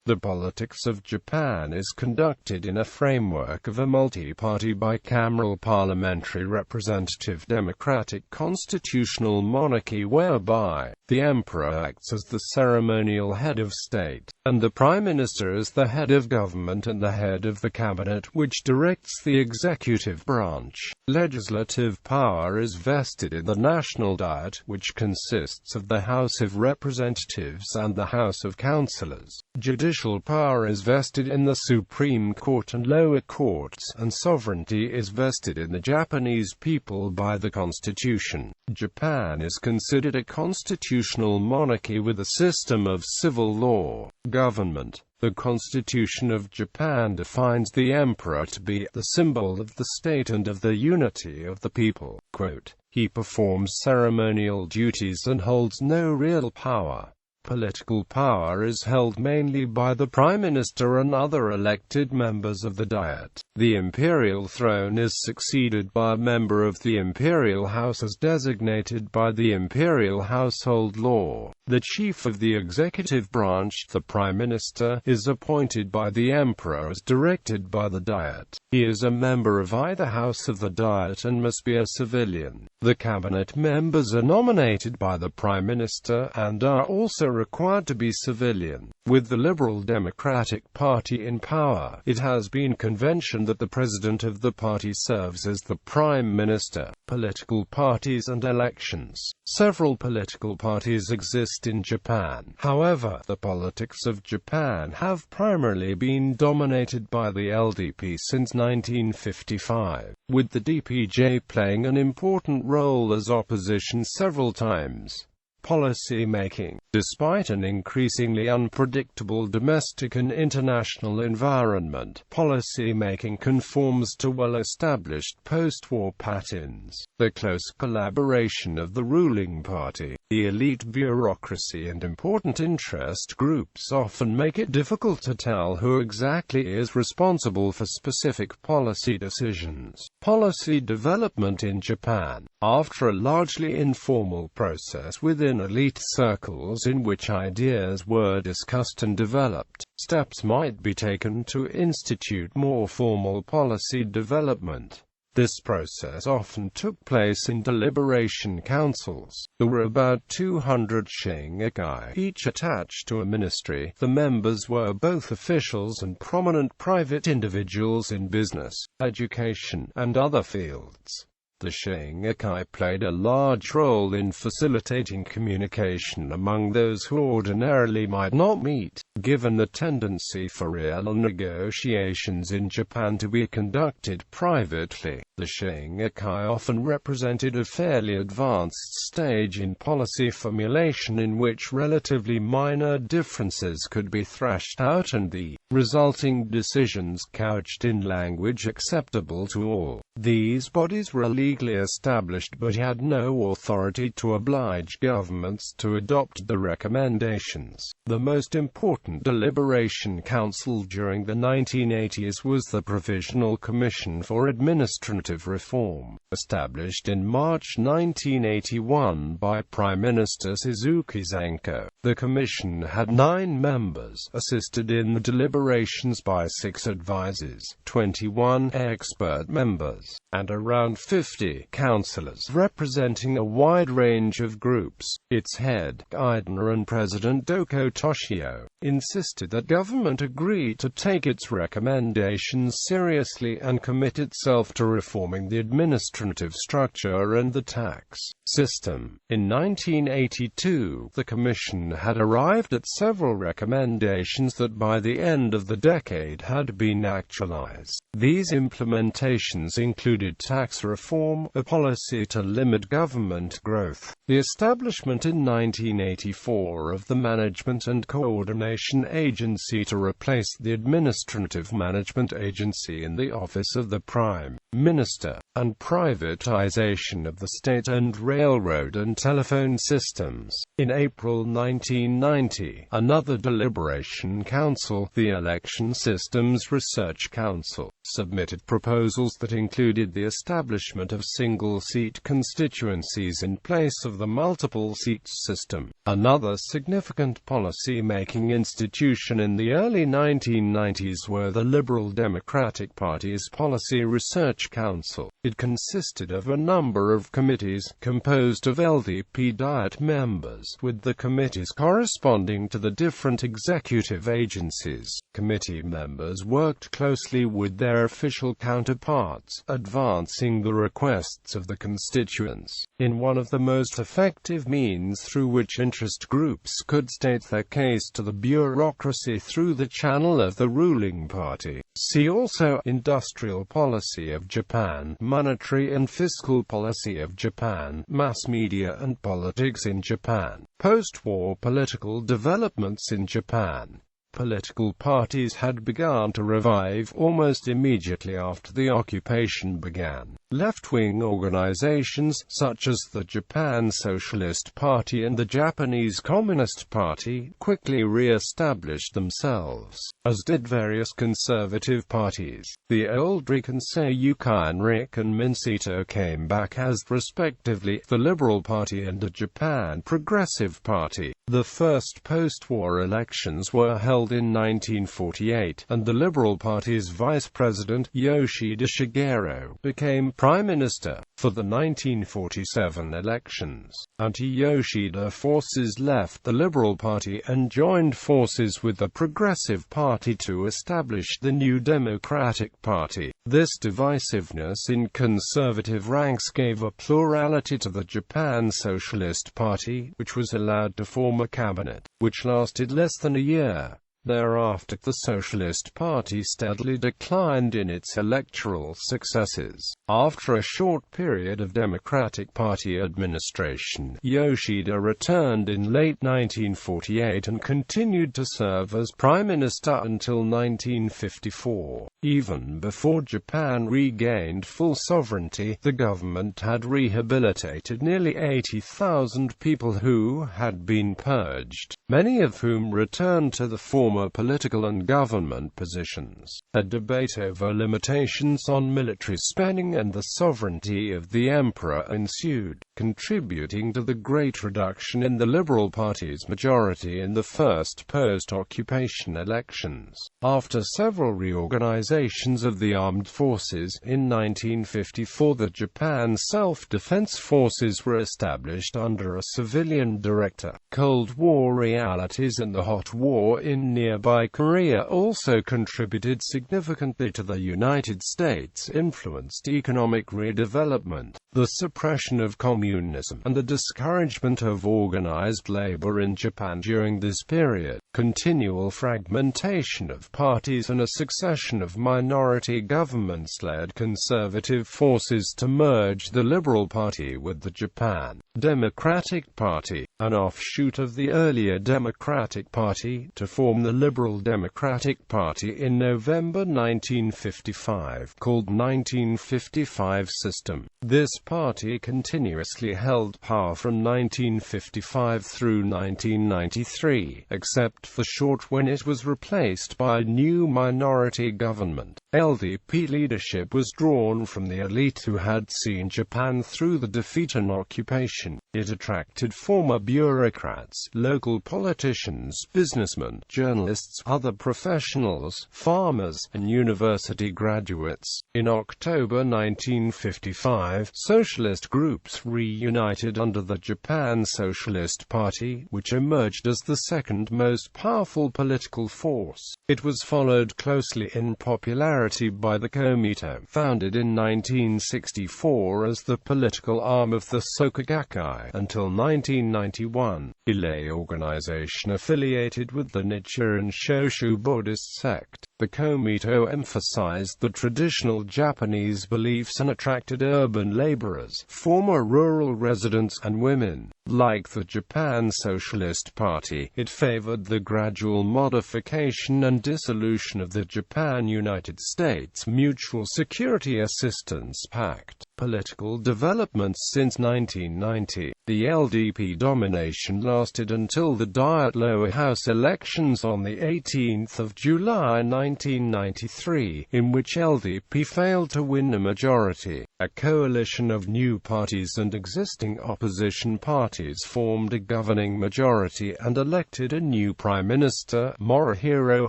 The politics of Japan is conducted in a framework of a multi-party bicameral parliamentary representative democratic constitutional monarchy whereby the emperor acts as the ceremonial head of state, and the prime minister as the head of government and the head of the cabinet which directs the executive branch. Legislative power is vested in the National Diet, which consists of the House of Representatives and the House of Councillors. Judicial power is vested in the Supreme Court and lower courts, and sovereignty is vested in the Japanese people by the Constitution. Japan is considered a constitutional monarchy with a system of civil law government. The Constitution of Japan defines the emperor to be the symbol of the state and of the unity of the people. Quote, "He performs ceremonial duties and holds no real power. Political power is held mainly by the Prime Minister and other elected members of the Diet. The imperial throne is succeeded by a member of the imperial house as designated by the imperial household law. The chief of the executive branch, the Prime Minister, is appointed by the emperor as directed by the Diet. He is a member of either house of the Diet and must be a civilian. The cabinet members are nominated by the Prime Minister, and are also required to be civilian. With the Liberal Democratic Party in power, it has been convention that the president of the party serves as the Prime Minister. Political parties and elections. Several political parties exist in Japan. However, the politics of Japan have primarily been dominated by the LDP since 1955, with the DPJ playing an important role as opposition several times. Policy making. Despite an increasingly unpredictable domestic and international environment, policy making conforms to well-established post-war patterns. The close collaboration of the ruling party, the elite bureaucracy and important interest groups often make it difficult to tell who exactly is responsible for specific policy decisions. Policy development in Japan. After a largely informal process within elite circles in which ideas were discussed and developed, steps might be taken to institute more formal policy development. This process often took place in deliberation councils. There were about 200 shingekai, each attached to a ministry. The members were both officials and prominent private individuals in business, education, and other fields. The shingekai played a large role in facilitating communication among those who ordinarily might not meet, given the tendency for real negotiations in Japan to be conducted privately. The shingekai often represented a fairly advanced stage in policy formulation in which relatively minor differences could be thrashed out and the resulting decisions couched in language acceptable to all. These bodies were legally established but had no authority to oblige governments to adopt the recommendations. The most important deliberation council during the 1980s was the Provisional Commission for Administrative Reform, established in March 1981 by Prime Minister Suzuki Zenko. The commission had 9 members, assisted in the deliberations by 6 advisors, 21 expert members, and around 50 councillors representing a wide range of groups. Its head, Eidner and President Doko Toshio, insisted that government agree to take its recommendations seriously and commit itself to reforming the administrative structure and the tax system. In 1982, the Commission had arrived at several recommendations that by the end of the decade had been actualized. These implementations included tax reform, a policy to limit government growth, the establishment in 1984 of the Management and Coordination Agency to replace the Administrative Management Agency in the Office of the Prime Minister, and privatization of the state-owned railroad and telephone systems. In April 1990, another deliberation council, the Election Systems Research Council, submitted proposals that included the establishment of single-seat constituencies in place of the multiple-seat system. Another significant policy-making institution in the early 1990s were the Liberal Democratic Party's Policy Research Council. It consisted of a number of committees, composed of LDP Diet members, with the committees corresponding to the different executive agencies. Committee members worked closely with their official counterparts, advancing the requests of the constituents, in one of the most effective means through which interest groups could state their case to the bureaucracy through the channel of the ruling party. See also Industrial Policy of Japan, Monetary and Fiscal Policy of Japan, Mass Media and Politics in Japan, Post-war Political Developments in Japan. Political parties had begun to revive almost immediately after the occupation began. Left-wing organizations, such as the Japan Socialist Party and the Japanese Communist Party, quickly re-established themselves, as did various conservative parties. The old Rikansei Yukai and Minseto came back as, respectively, the Liberal Party and the Japan Progressive Party. The first post-war elections were held in 1948, and the Liberal Party's Vice President, Yoshida Shigeru, became Prime Minister. For the 1947 elections, anti-Yoshida forces left the Liberal Party and joined forces with the Progressive Party to establish the new Democratic Party. This divisiveness in conservative ranks gave a plurality to the Japan Socialist Party, which was allowed to form a cabinet, which lasted less than a year. Thereafter, the Socialist Party steadily declined in its electoral successes. After a short period of Democratic Party administration, Yoshida returned in late 1948 and continued to serve as Prime Minister until 1954. Even before Japan regained full sovereignty, the government had rehabilitated nearly 80,000 people who had been purged, many of whom returned to the former political and government positions. A debate over limitations on military spending and the sovereignty of the emperor ensued, contributing to the great reduction in the Liberal Party's majority in the first post-occupation elections. After several reorganizations of the armed forces, in 1954 the Japan Self-Defense Forces were established under a civilian director. Cold War realities and the hot war in nearby Korea also contributed significantly to the United States' influenced economic redevelopment. The suppression of communism and the discouragement of organized labor in Japan during this period, continual fragmentation of parties and a succession of minority governments led conservative forces to merge the Liberal Party with the Japan Democratic Party, an offshoot of the earlier Democratic Party, to form the Liberal Democratic Party in November 1955, called 1955 System. This party continuously held power from 1955 through 1993, except for short when it was replaced by a new minority government. LDP leadership was drawn from the elite who had seen Japan through the defeat and occupation. It attracted former bureaucrats, local politicians, businessmen, journalists, other professionals, farmers, and university graduates. In October 1955, socialist groups reunited under the Japan Socialist Party, which emerged as the second most powerful political force. It was followed closely in popularity by the Komito, founded in 1964 as the political arm of the Soka Gakkai, until 1991, a lay organization affiliated with the Nichiren Shoshu Buddhist sect. The Komito emphasized the traditional Japanese beliefs and attracted urban laborers, former rural residents, and women. Like the Japan Socialist Party, it favored the gradual modification and dissolution of the Japan-United States Mutual Security Assistance Pact. Political developments since 1990. The LDP domination lasted until the Diet Lower House elections on 18 July 1993, in which LDP failed to win a majority. A coalition of new parties and existing opposition parties formed a governing majority and elected a new Prime Minister, Morihiro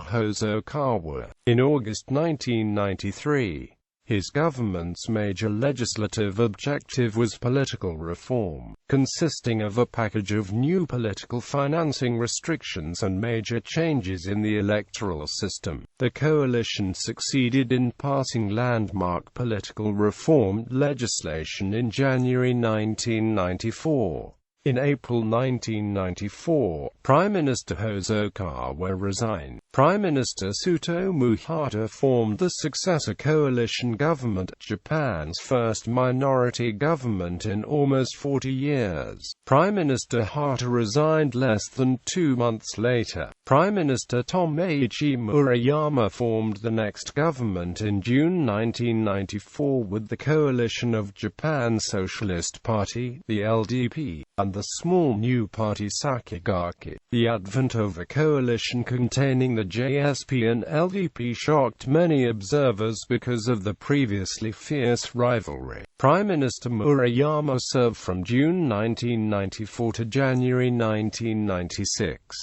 Hosokawa, in August 1993. His government's major legislative objective was political reform, consisting of a package of new political financing restrictions and major changes in the electoral system. The coalition succeeded in passing landmark political reform legislation in January 1994. In April 1994, Prime Minister Hosokawa resigned. Prime Minister Tsutomu Hata formed the successor coalition government, Japan's first minority government in almost 40 years. Prime Minister Hata resigned less than 2 months later. Prime Minister Tomoichi Murayama formed the next government in June 1994 with the coalition of Japan Socialist Party, the LDP, and the small new party Sakigake. The advent of a coalition containing the JSP and LDP shocked many observers because of the previously fierce rivalry. Prime Minister Murayama served from June 1994 to January 1996.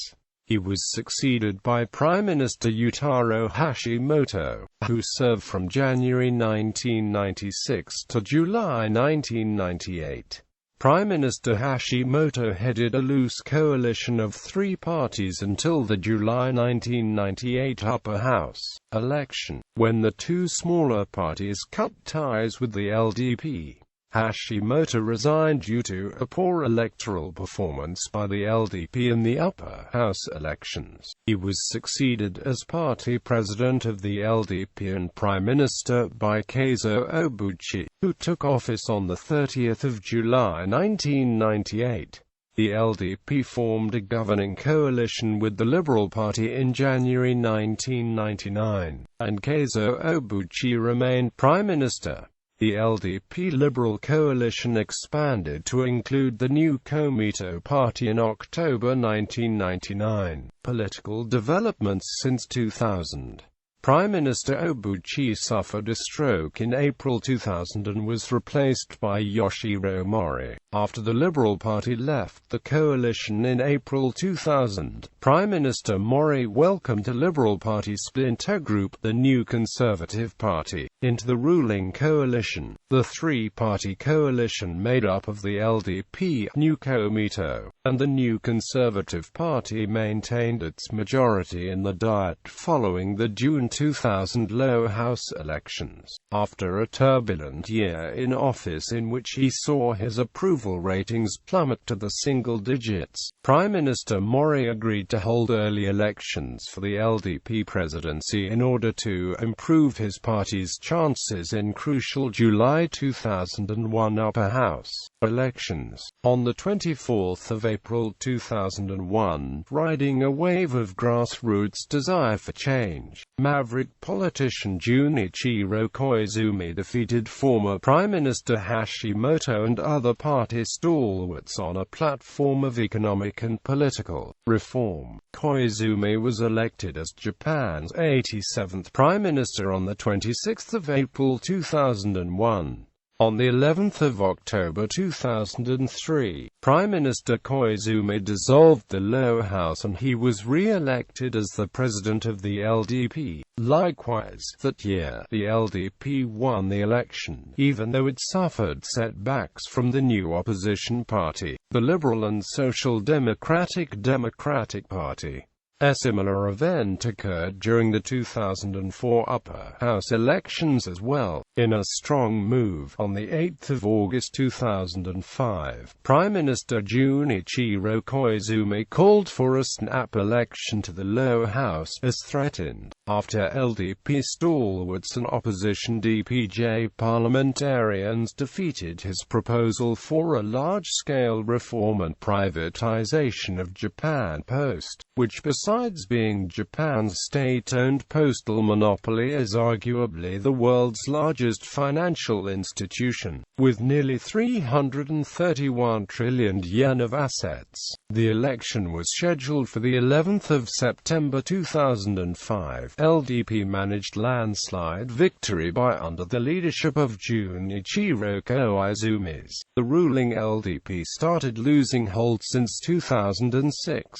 He was succeeded by Prime Minister Yutaro Hashimoto, who served from January 1996 to July 1998. Prime Minister Hashimoto headed a loose coalition of 3 parties until the July 1998 upper house election, when the 2 smaller parties cut ties with the LDP. Hashimoto resigned due to a poor electoral performance by the LDP in the upper house elections. He was succeeded as party president of the LDP and prime minister by Keizo Obuchi, who took office on 30 July 1998. The LDP formed a governing coalition with the Liberal Party in January 1999, and Keizo Obuchi remained prime minister. The LDP Liberal coalition expanded to include the new Komito Party in October 1999. Political developments since 2000. Prime Minister Obuchi suffered a stroke in April 2000 and was replaced by Yoshiro Mori. After the Liberal Party left the coalition in April 2000, Prime Minister Mori welcomed a Liberal Party splinter group, the New Conservative Party, into the ruling coalition. The 3-party coalition made up of the LDP, New Komito, and the New Conservative Party maintained its majority in the Diet following the June 2000 lower house elections. After a turbulent year in office in which he saw his approval ratings plummet to the single digits, Prime Minister Mori agreed to hold early elections for the LDP presidency in order to improve his party's chances in crucial July 2001 upper house elections. On 24 April 2001, riding a wave of grassroots desire for change, maverick politician Junichiro Koizumi defeated former Prime Minister Hashimoto and other party stalwarts on a platform of economic and political reform. Koizumi was elected as Japan's 87th Prime Minister on 26 April 2001. On the 11th of October 2003, Prime Minister Koizumi dissolved the lower house and he was re-elected as the president of the LDP. Likewise, that year, the LDP won the election, even though it suffered setbacks from the new opposition party, the Liberal and Social Democratic Party. A similar event occurred during the 2004 upper house elections as well. In a strong move, on 8 August 2005, Prime Minister Junichiro Koizumi called for a snap election to the lower house, as threatened, after LDP stalwarts and opposition DPJ parliamentarians defeated his proposal for a large-scale reform and privatization of Japan Post, which besides Besides being Japan's state-owned postal monopoly, is arguably the world's largest financial institution, with nearly 331 trillion yen of assets. The election was scheduled for the 11th of September 2005. LDP managed landslide victory by under the leadership of Junichiro Koizumi. The ruling LDP started losing hold since 2006.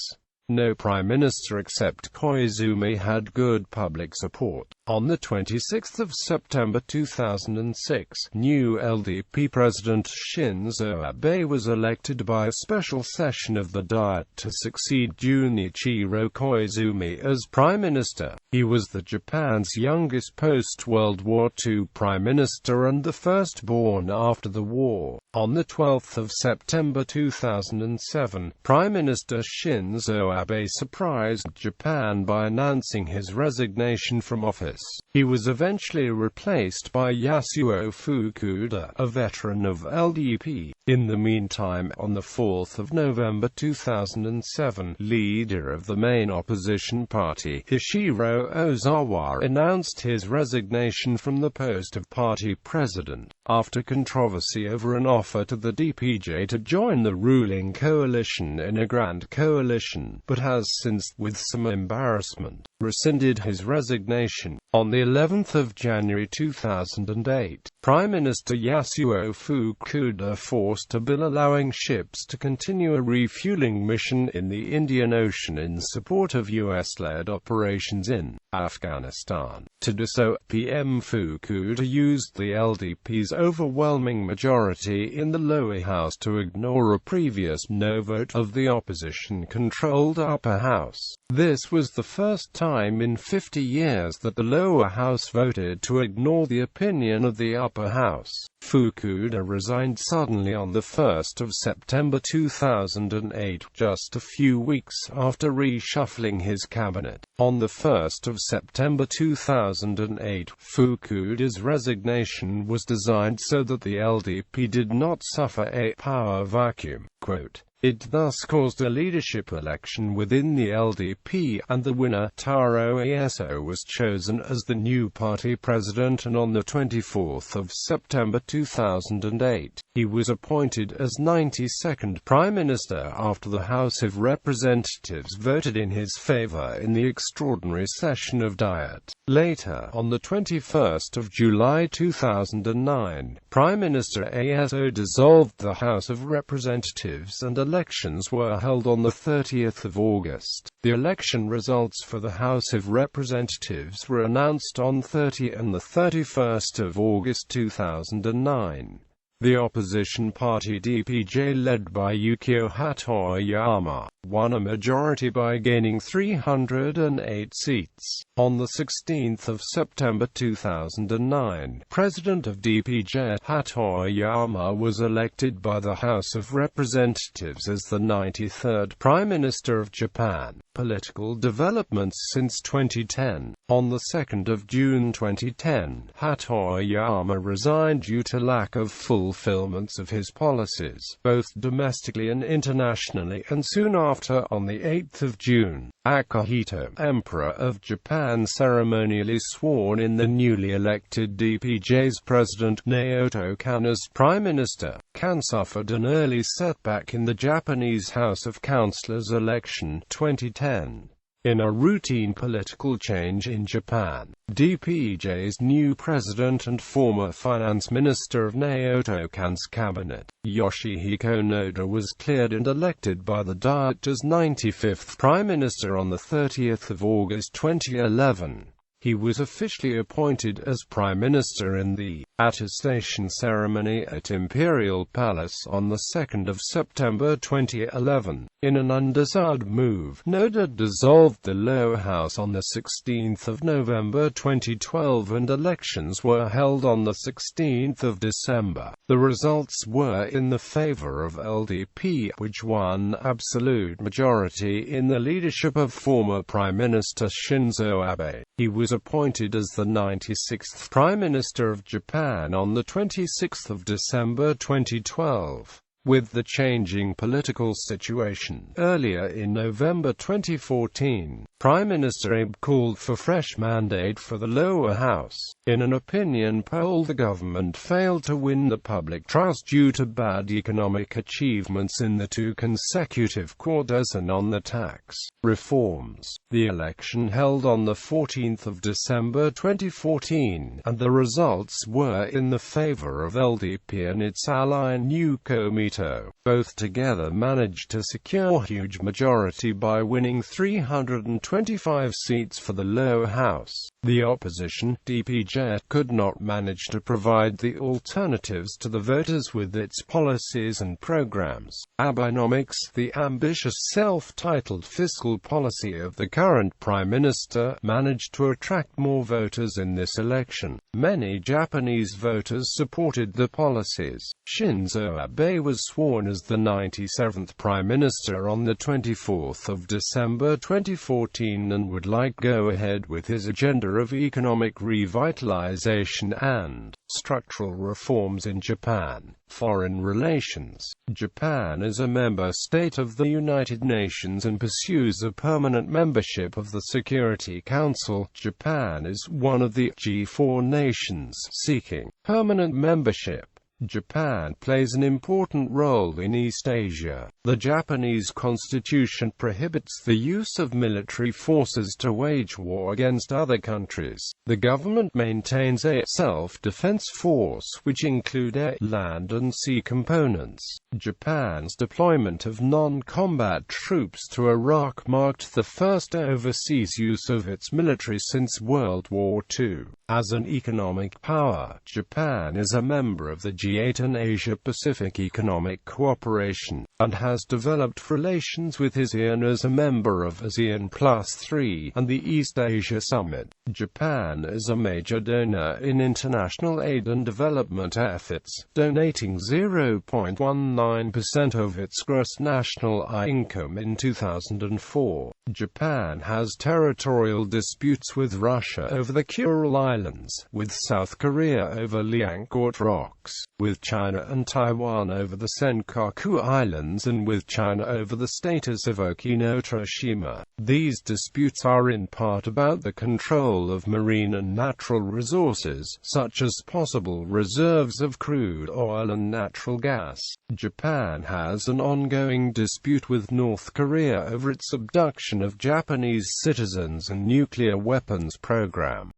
No prime minister except Koizumi had good public support. On the 26th of September 2006, new LDP President Shinzo Abe was elected by a special session of the Diet to succeed Junichiro Koizumi as Prime Minister. He was Japan's youngest post-World War II Prime Minister and the firstborn after the war. On the 12th of September 2007, Prime Minister Shinzo Abe surprised Japan by announcing his resignation from office. He was eventually replaced by Yasuo Fukuda, a veteran of LDP. In the meantime, on the 4th of November 2007, leader of the main opposition party, Hishiro Ozawa, announced his resignation from the post of party president, after controversy over an offer to the DPJ to join the ruling coalition in a grand coalition, but has since, with some embarrassment, rescinded his resignation. On the 11th of January 2008, Prime Minister Yasuo Fukuda forced a bill allowing ships to continue a refueling mission in the Indian Ocean in support of US-led operations in Afghanistan. To do so, PM Fukuda used the LDP's overwhelming majority in the lower house to ignore a previous no vote of the opposition-controlled upper house. This was the first time in 50 years that the lower house voted to ignore the opinion of the upper house. Fukuda resigned suddenly on the 1st of September 2008, just a few weeks after reshuffling his cabinet. On the 1st of September 2008, Fukuda's resignation was designed so that the LDP did not suffer a power vacuum. Quote, "It thus caused a leadership election within the LDP, and the winner, Taro Ieso, was chosen as the new party president, and on the 24th of September 2008, he was appointed as 92nd Prime Minister after the House of Representatives voted in his favor in the extraordinary session of Diet. Later, on the 21st of July 2009, Prime Minister Ieso dissolved the House of Representatives and elections were held on the 30th of August. The election results for the House of Representatives were announced on 30 and the 31st of August 2009. The opposition party DPJ, led by Yukio Hatoyama, won a majority by gaining 308 seats. On the 16th of September 2009, President of DPJ Hatoyama was elected by the House of Representatives as the 93rd Prime Minister of Japan. Political developments since 2010. On the 2nd of June 2010, Hatoyama resigned due to lack of fulfillments of his policies, both domestically and internationally, and soon after, on the 8th of June, Akihito, Emperor of Japan, ceremonially sworn in the newly elected DPJ's President Naoto Kan as Prime Minister. Kan suffered an early setback in the Japanese House of Councillors election 2010. In a routine political change in Japan, DPJ's new president and former finance minister of Naoto Kan's cabinet, Yoshihiko Noda, was cleared and elected by the Diet as 95th Prime Minister on the 30th of August 2011. He was officially appointed as Prime Minister in the attestation ceremony at Imperial Palace on the 2nd of September 2011. In an undesired move, Noda dissolved the lower house on the 16th of November 2012 and elections were held on the 16th of December. The results were in the favor of LDP, which won absolute majority in the leadership of former Prime Minister Shinzo Abe. He was appointed as the 96th Prime Minister of Japan on the 26th of December 2012. with the changing political situation. Earlier in November 2014, Prime Minister Abe called for fresh mandate for the lower house. In an opinion poll, the government failed to win the public trust due to bad economic achievements in the 2 consecutive quarters and on the tax reforms. The election held on the 14th of December 2014, and the results were in the favor of LDP and its ally New Komeito. Both together managed to secure a huge majority by winning 325 seats for the lower house. The opposition, DPJ, could not manage to provide the alternatives to the voters with its policies and programs. Abenomics, the ambitious self-titled fiscal policy of the current Prime Minister, managed to attract more voters in this election. Many Japanese voters supported the policies. Shinzo Abe was sworn as the 97th Prime Minister on the 24th of December 2014 and would like go ahead with his agenda of economic revitalization and structural reforms in Japan. Foreign relations. Japan is a member state of the United Nations and pursues a permanent membership of the Security Council. Japan is one of the G4 nations seeking permanent membership. Japan plays an important role in East Asia. The Japanese Constitution prohibits the use of military forces to wage war against other countries. The government maintains a self-defense force which include air, land and sea components. Japan's deployment of non-combat troops to Iraq marked the first overseas use of its military since World War II. As an economic power, Japan is a member of the G8 and Asia-Pacific Economic Cooperation, and has developed relations with ASEAN as a member of ASEAN Plus 3 and the East Asia Summit. Japan is a major donor in international aid and development efforts, donating 0.19% of its gross national income in 2004. Japan has territorial disputes with Russia over the Kuril Islands, with South Korea over Liangcourt Rocks, with China and Taiwan over the Senkaku Islands, and with China over the status of Okinotoshima. These disputes are in part about the control of marine and natural resources, such as possible reserves of crude oil and natural gas. Japan has an ongoing dispute with North Korea over its abduction of Japanese citizens and nuclear weapons program.